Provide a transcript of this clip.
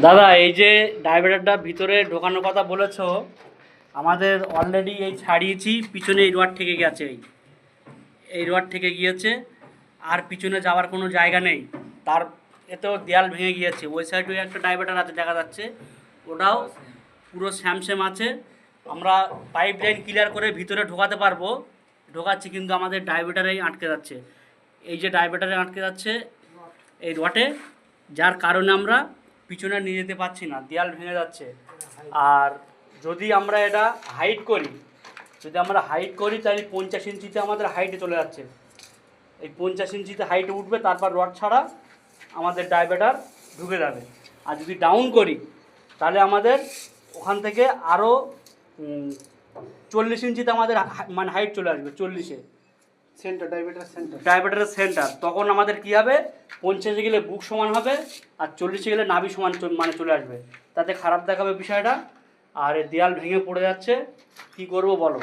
দাদা এই যে ডাইভারটা ভিতরে ঢোকানোর কথা বলেছো, আমাদের অলরেডি এই ছাড়িয়েছি, পিছনে এই রড থেকে গেছে, এই রড থেকে গিয়েছে, আর পিছনে যাওয়ার কোনো জায়গা নেই। তার এতেও দেয়াল ভেঙে গিয়েছে। ওই সাইডে একটা ডাইভারটার আছে দেখা যাচ্ছে, ওটাও পুরো স্যামস্যাম আছে। আমরা পাইপ লাইন ক্লিয়ার করে ভিতরে ঢোকাতে পারবো, ঢোকাচ্ছি, কিন্তু আমাদের ডাইভারটারেই আটকে যাচ্ছে। এই যে ডাইভারটারে আটকে যাচ্ছে এই রটে, যার কারণে আমরা পিছনে নিয়ে যেতে পারছি না, দেয়াল ভেঙে যাচ্ছে। আর যদি আমরা এটা হাইট করি, তাহলে 50 ইঞ্চিতে আমাদের হাইটে চলে যাচ্ছে। এই 50 ইঞ্চিতে হাইটে উঠবে, তারপর রড ছাড়া আমাদের ডাইভারটার ঢুকে যাবে। আর যদি ডাউন করি তাহলে আমাদের ওখান থেকে আরও 40 ইঞ্চিতে আমাদের মানে হাইট চলে আসবে, 40-এ ডায়াবেটারের সেন্টার। তখন আমাদের কি হবে, 50-এ গেলে বুক সমান হবে, আর 40-এ গেলে নাভি সমান মানে চলে আসবে। তাতে খারাপ দেখাবে বিষয়টা। আর এই দেয়াল ভেঙে পড়ে যাচ্ছে, কি করব বলো।